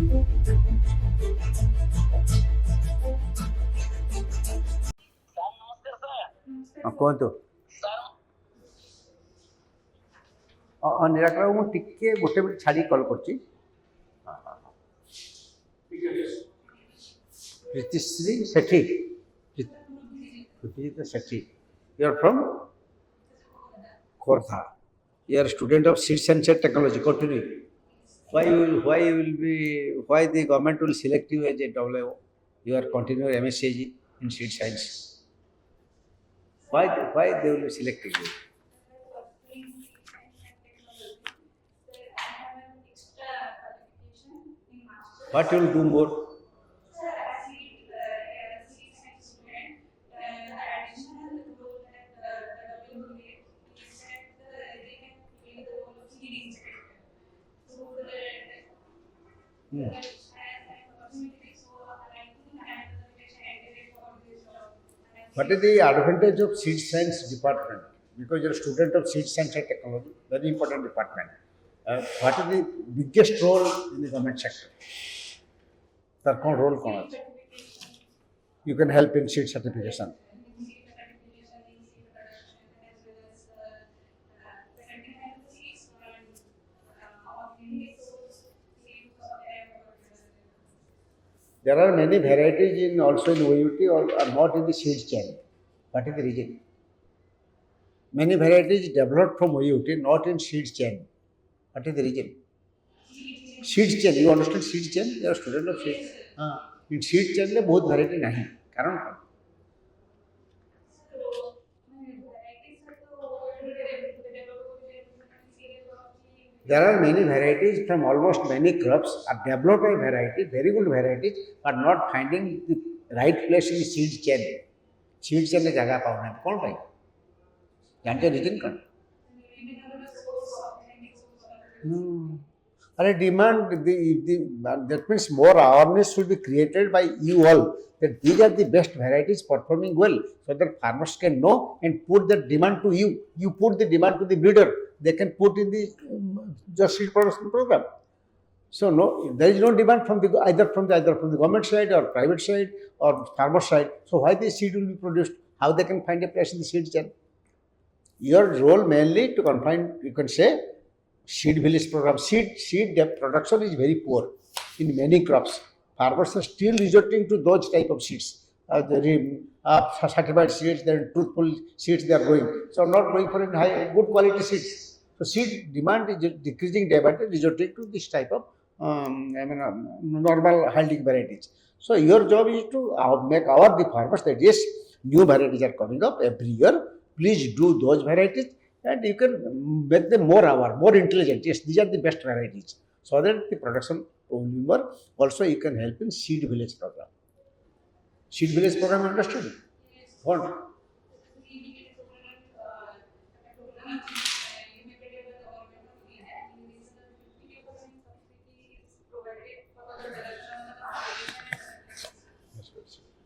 कहतु निराकर बाबू मुझे गोटे मिनट छाड़ी कल कर Pritishree Sethi Pritijit Sethi you are from Khordha. You are a student of seed sensor technology. Continue. Why the government will select you as a WO? You are continuing MSc in seed science. Why they will be selecting you? What you will do more? What is the advantage of seed science department? Because you are a student of seed science and technology, very important department. What is the biggest role in the government sector? What role? You can help in seed certification. There are many varieties in also in OUT or are not in the seed chain. What is the reason? Many varieties developed from OUT, not in seed chain. What is the reason? Seed chain. You understand seed chain? You are a student of seed. In seed chain में बहुत variety नहीं. कारण क्या? There are many varieties from almost many crops are developed by variety, very good varieties, but not finding the right place in the seed chain. Seed chain में जगह पाऊँ ना कौन पाई? जानते reason कौन? अरे demand that means more awareness should be created by you all that these are the best varieties performing well, so that farmers can know and put the demand to you. You put the demand to the breeder. They can put in the just seed production program. So no, there is no demand from the either from the government side or private side or farmer side. So why the seed will be produced? How they can find a place in the seed chain? Your role mainly to confine, you can say, seed village program. Seed production is very poor in many crops. Farmers are still resorting to those type of seeds. Certified seeds, then truthful seeds they are going. So not going for good quality seeds. So seed demand is decreasing day by day, resorting to this type of normal yielding varieties. So your job is to make the farmers that yes, new varieties are coming up every year. Please do those varieties and you can make them more intelligent. Yes, these are the best varieties. So that the production will be more. Also you can help in seed village program. Seed village program understood? What?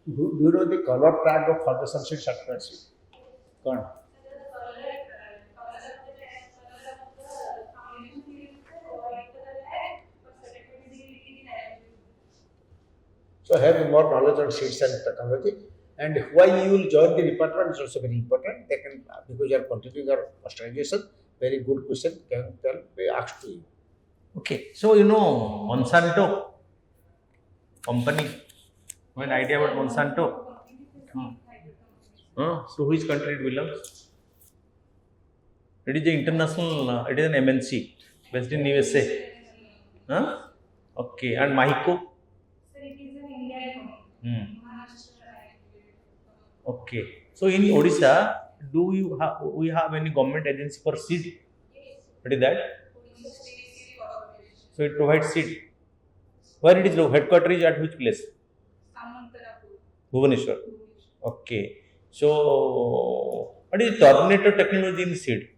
Do you know the color tag of Ferguson seed certified seed? Come on. So have more knowledge on seeds and technology, and why you will join the department is also very important. They can, because you are continuing your postgraduation, very good question can be asked to you. Okay, so Monsanto company. One idea about Monsanto? To which country it belongs? It is an international, it is an MNC based in USA. Okay, and Mahiko? Okay, so in Odisha, we have any government agency for seed? What is that? So it provides seed. Where it is located? Headquarters is at which place? Bhubaneswar. Okay. So what is Terminator technology in seed?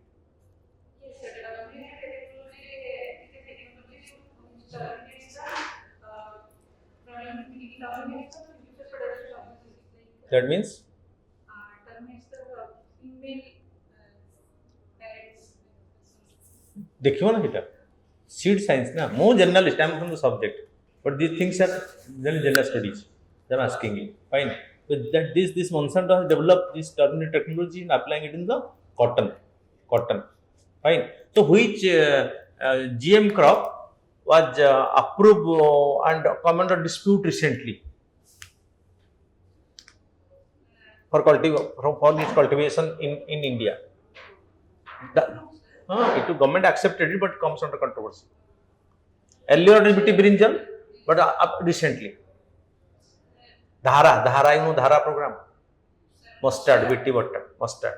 That means? देखियो ना बेटा, seed science ना, मो journalist, I am from the subject, But these things are general studies. I'm asking you. Fine. So that this Monsanto has developed this terminal technology and applying it in the cotton. Cotton. Fine. So which GM crop was approved and come under dispute recently for its cultivation in India? It government accepted it, but comes under controversy. Earlier it was brinjal, but recently. Dhara, you know Dhara program. Mustard, BT butter, mustard.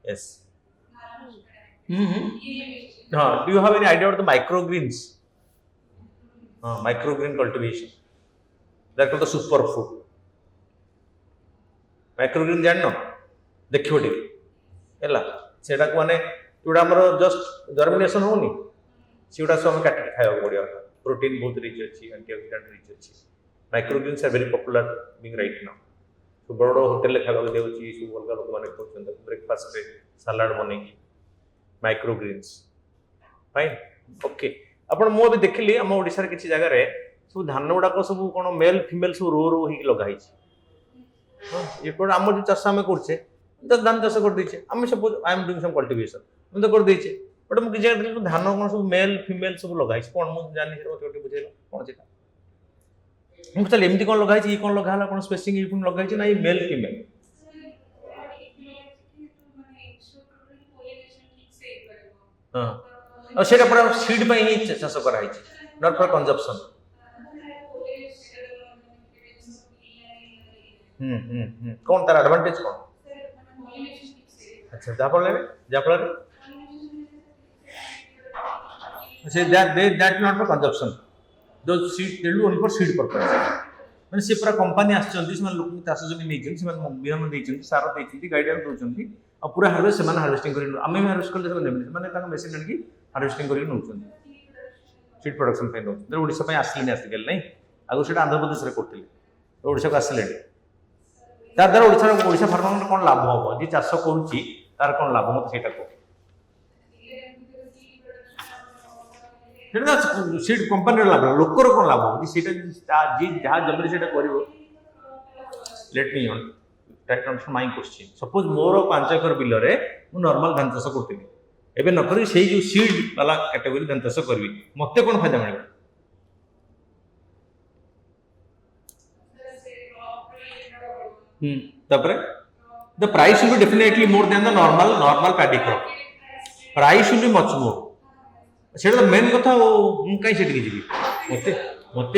Yes. Do you have any idea about the microgreens? Microgreen cultivation. They are called the superfood. Microgreen ଜାଣିନ ଦେଖିବ ଟିକେ ହେଲା ସେଟାକୁ ମାନେ ଯୋଉଟା ଆମର just ଜର୍ମିନେସନ ହଉନି ସେଗୁଡ଼ା ସବୁ ଆମେ କାଟିକି ଖାଇବାକୁ ପଡ଼ିବ ପ୍ରୋଟିନ୍ ବହୁତ ରିଚ୍ ଅଛି ଆଣ୍ଟିଅକ୍ସିଡାଣ୍ଟ ରିଚ୍ ଅଛି microgreens are very popular being right now ସବୁ ବଡ଼ ବଡ଼ ହୋଟେଲରେ ଖାଇବାକୁ ଦିଆହେଉଛି ସବୁ ଅଲଗା ଲୋକମାନେ ଖାଉଛନ୍ତି ବ୍ରେକଫାଷ୍ଟରେ ସାଲାଡ଼ ବନେଇକି ମାଇକ୍ରୋଗ୍ରୀନ୍ସ ଫାଇନ୍ ଓକେ ଆପଣ ମୁଁ ଏବେ ଦେଖିଲି ଆମ ଓଡ଼ିଶାରେ କିଛି ଜାଗାରେ ସବୁ ଧାନ ଗୁଡ଼ାକ ସବୁ କ'ଣ ମେଲ୍ ଫିମେଲ୍ ସବୁ ରୋ ହେଇକି ଲଗା ହେଇଛି ଏପଟେ ଆମର ଯେଉଁ ଚାଷ ଆମେ କରୁଛେ ଧାନ ଚାଷ କରିଦେଇଛେ ଆମେ suppose I M doing SUM cultivation ଆମେ ତ କରିଦେଇଛେ ବଟ୍ ମୁଁ କିଛି ଜାଗା ଦେଖିଲି ଧାନ କ'ଣ ସବୁ ମେଲ୍ ଫିମେଲ୍ ସବୁ ଲଗା ହେଇଛି କ'ଣ ମୁଁ ଜାଣିନି ସେଟା ମୋତେ ଟିକେ ବୁଝେଇଲ କ'ଣ ସେଟା ମୁଁ ଚାଲ ଏମିତି କ'ଣ ଲଗା ହେଇଛି ଇଏ କ'ଣ ଲଗା ହେଲା କ'ଣ ସ୍ପେସିଂ ଇଏ ପୁଣି ଲଗା ହେଇଛି ନା ଏଇ ମେଲ୍ ଫିମେଲ୍ ହଁ ଆଉ ସେଇଟା ପୁରା ସିଡ୍ ପାଇଁ ହିଁ ଚାଷ କରାହେଇଛି ନଟ୍ ଫର୍ କନଜମ୍ପସନ୍ कौन तार एडवांटेज कौन अच्छा जाफଳରେ से दैट नॉट फॉर कंजप्शन दो seed they do only for seed purpose माने से पूरा कंपनी आछचंती से लोक चाष जमी नै छन से बिहन दै छन सार दै छन गाइडेंस दोछंती आ पूरा हार्वेस्ट से हार्वेस्टिंग करी आमे भी हार्वेस्ट करले से माने ताका मशीन आनी हार्वेस्टिंग करी नउछंती सीड प्रोडक्शन पे नउ ओडिसा पे आसले आसिकल नै आगो सेटा आंध्र प्रदेश रे करथिले ओडिसा को आसले तार द्वारा ओडिशा फार्मर कौन लाभ हम जी चाष करुच्ची तार कौन लाभ मत से सीड कंपनी लाभ लोकर कौन लाभ हम जी जहाँ जमी से let me on try to understand my question suppose more 5 acre बिल रे मु नॉर्मल धान चाष करथि एबे न करी सेही जो सीड वाला कैटेगरी धान चाष करबी मते कौन फायदा मिलबो the price will be definitely more than the normal paddy crop. Price will be much more. सेटा तो मेन कथा मु काई सेठी जिबी मते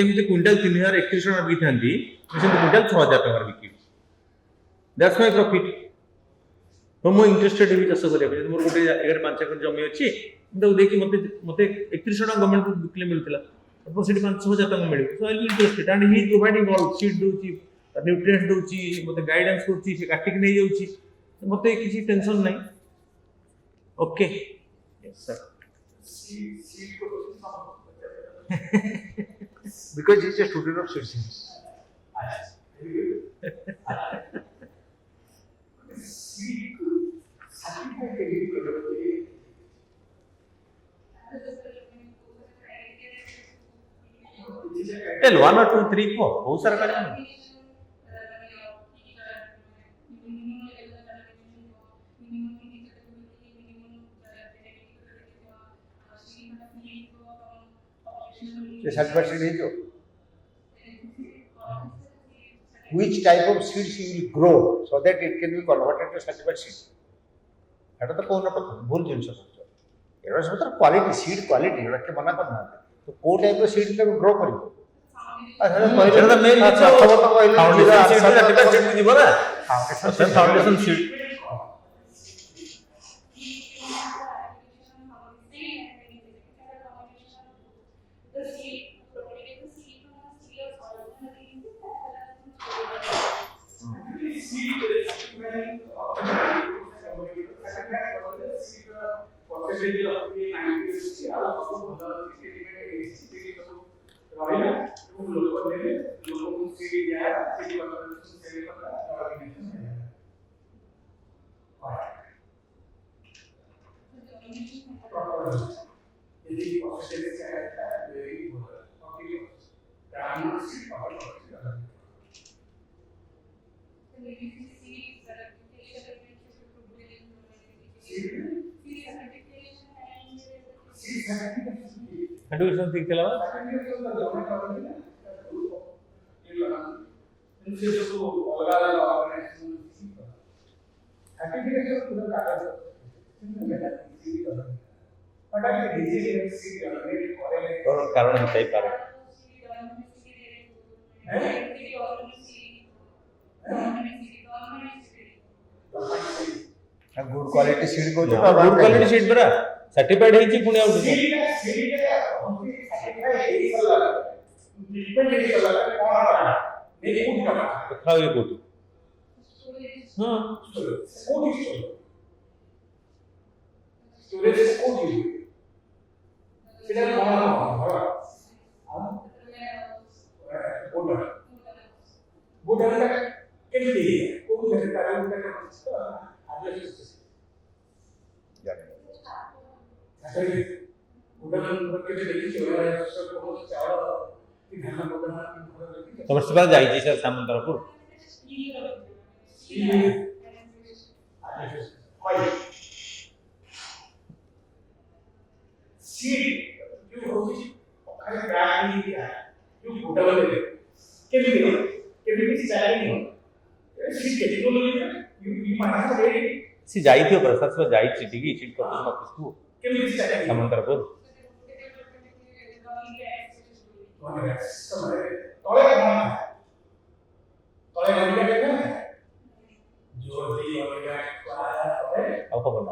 एमते क्विंटल 3000 31 टका बिकी थांती मैं सेमते क्विंटल 6000 टका बिकी दैट्स माय प्रॉफिट तो मु इंटरेस्टेड हेबी चाष करिया पे मोर गोटे 5 एकर जमी अछि तो देखि मते 31 टका गवर्नमेंट को बिकले मिलथिला अपन सेठी 5000 टका मिलियो so I will interested and he providing all seed दोची न्यूट्रिएंट्स दोची मते गाइडेंस करची से काटिक नै जाउची मते किसी टेंशन नै okay yes sir because he is a student of citizens tell 1 or 2 3 4 बहुत सारा कार्य the satisfaction is which type of seeds you will grow so that it can be converted to satisfaction एटा तो कोन प्रथम भूल जिंस सोचो era सब तर quality seed quality era के मना करना तो को टाइप ऑफ सीड के ग्रो करिवो अच्छा पहिले तो मेन प्रथम तो कहले फाउंडेशन सीड जीवो ना फाउंडेशन सीड सर्टिफिकेशन ठीक ଥିଲା କାରଣ ହେଇଥାଇପାରେ गुड क्वालिटी सीड को गुड क्वालिटी सीट परा सर्टिफाइड ହେଇଛି ପୁଣି ଆଉ ଖାଉ ଇଏ କୋଉଠି ହଁ ତମର ସେବା ଯାଇଛି ସାର୍ ସାମନ୍ତରାପୁର सी ଯାଇଥିବ ପ୍ରସାଦ ସହ ଯାଇଛି ଠିକି ସିଟ୍ କର୍ପୋରେସନ ଅଫିସକୁ ସାମନ୍ତରାପୁର ଆଉ ଖବର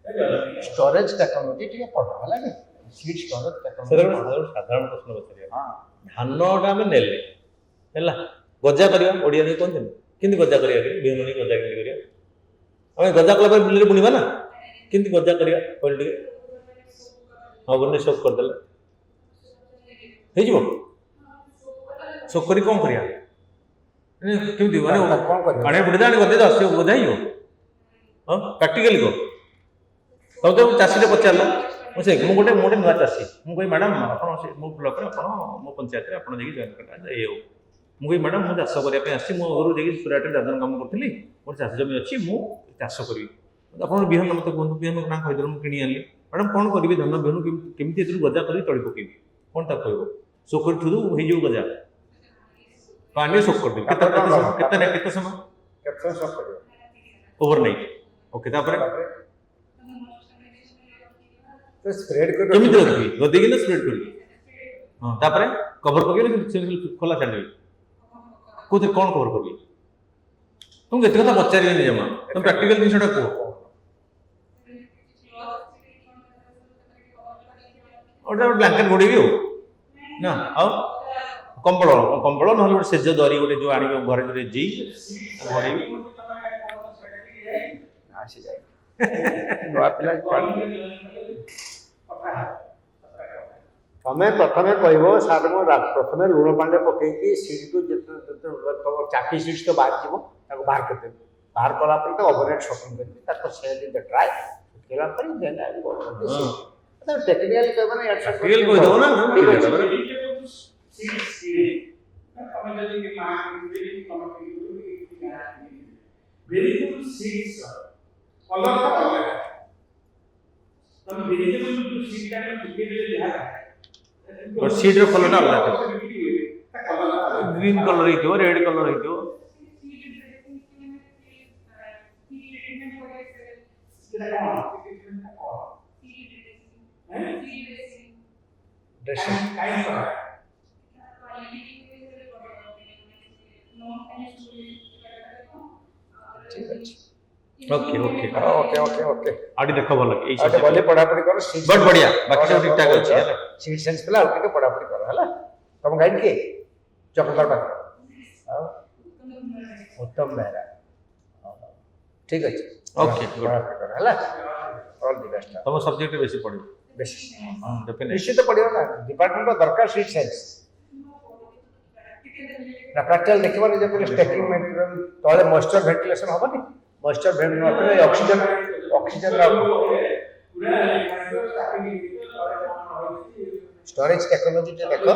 स्टोरेज टेक्नोलॉजी ठीक पढ़ा है सीड स्टोरेज ସାଧାରଣ ପ୍ରଶ୍ନ ପଚାରିବା ଧାନଟା ଆମେ ନେଲେ ହେଲା ଗଜା କରିବା ଓଡ଼ିଆରେ କୁହନ୍ତିନି କେମିତି ଗଜା କରିବା ବିହନ ନେଇ ଗଜା କେମିତି କରିବା ଆମେ ଗଜା କଲା ପରେ ବିଲରେ ବୁଣିବା ନା କେମିତି ଗଜା କରିବା କହିଲେ ଟିକେ ହଁ ବନେ ସୋକ୍ କରିଦେଲେ ହେଇଯିବ ସୋକ୍ କରି କ'ଣ କରିବା କେମିତି ମାନେ ପାଣି ବୁଡ଼ି ଆଣି ଗଦେଇ ଆସିବ ଗଜା ହେଇଯିବ ହଁ ପ୍ରାକ୍ଟିକାଲି କହ ତମେ ତ ଚାଷୀରେ ପଚାରିଲ ମୁଁ ଗୋଟେ ନୂଆ ଚାଷୀ ମୁଁ କହିବି ମ୍ୟାଡ଼ାମ୍ ଆପଣ ସେ ମୋ ବ୍ଲକରେ ଆପଣ ମୋ ପଞ୍ଚାୟତରେ ଆପଣ ଯାଇକି ଜଏନ୍ କଲେ ଏ ହଉ ମୁଁ କହିବି ମ୍ୟାଡ଼ାମ୍ ମୁଁ ଚାଷ କରିବା ପାଇଁ ଆସିଛି ମୋ ଘରୁ ଯାଇକି ସୁରାଟରେ ଦାଦନ କାମ କରୁଥିଲି ମୋର ଚାଷ ଜମି ଅଛି ମୁଁ ଚାଷ କରିବି ଆପଣଙ୍କ ବିହନ ମୋତେ କୁହନ୍ତୁ ବିହନ ନାଁ କହିଦେଲେ ମୁଁ କିଣି ଆଣିଲି ମ୍ୟାଡ଼ାମ୍ କ'ଣ କରିବି ଧାନ ବିହନ କେମିତି ଏଥିରୁ ଗଜା କରିକି ତଳି ପକେଇବି କ'ଣ ତାକୁ କହିବ ସୋକ୍ କରି ଥୁଦୁ ହେଇଯିବ ଗଜା ପାଣିରେ ସୋକ୍ କରିଦେବି କେତେ ସମୟ ଓଭରନାଇଟ୍ ଓକେ ତାପରେ तो स्प्रेड कर केमिति रखबी गदेगी ना स्प्रेड करबी हां तापरे कवर करबी खोला छाड़बी कोते कोन कवर करबी तुम केते कथा पचारि नहीं जमा तुम प्रैक्टिकल जिनिसटा को ओटा ब्लैंकेट घोड़ेबी हो ना आ कंबल कंबल न होले सेज दरी गोटे जो आनी घरे जो जी घोड़ेबी आसी जाय नवा पिला तमें प्रथम कह सार प्रथम लुण पानी पकई सीड को तुम चाटी सीड्स तो बाहर जीव बाहर करदेवी बाहर कलापर तो ओवरनाइट शॉपिंग करेंगे सेल इन द ड्राई सुखेला टेक्निकली कहबो ना यार रियल कोइ दो ना वेरी गुड सीड्स कलर का अलग है तब वेजिटेबल जो सीड का दुखे जो जहां और सीड रो कलर अलग है ग्रीन कलर हितो रेड कलर हितो ड्रेसिंग काइंड का ठीक है okay okay okay okay okay आड़ी देखो भल एई आटे सब्जेक्ट बोले पढ़ापढ़ी करो सीट बहुत बढ़िया बाकी सब ठीक ठाक अछि हैला सीट सेंस पिला आउटे के पढ़ापढ़ी करो हैला तुम गाइड के चक्रधर पात्र उत्तम बेहरा ठीक अछि Okay, good. पढ़ापढ़ी करो हैला ऑल द बेस्ट तम सब्जेक्ट बेसी पढियो बेस्ट डेफिनेटली निश्चित पढ़ियो ना डिपार्टमेंट दरकार सीट सेंस ना प्रैक्टिकल देखिबो जे पहिले स्टैकिंग मटेरियल तळे मॉइस्चर वेंटिलेशन होबनी moisture ventilation oxygen oxygen storage technology जे देखो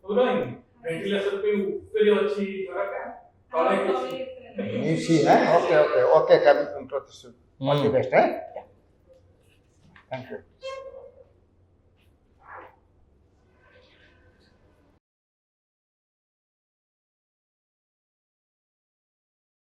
वेंटिलेशन पे ऊपर अच्छी जगह तले किसी you see okay okay okay come all the best है थैंक यू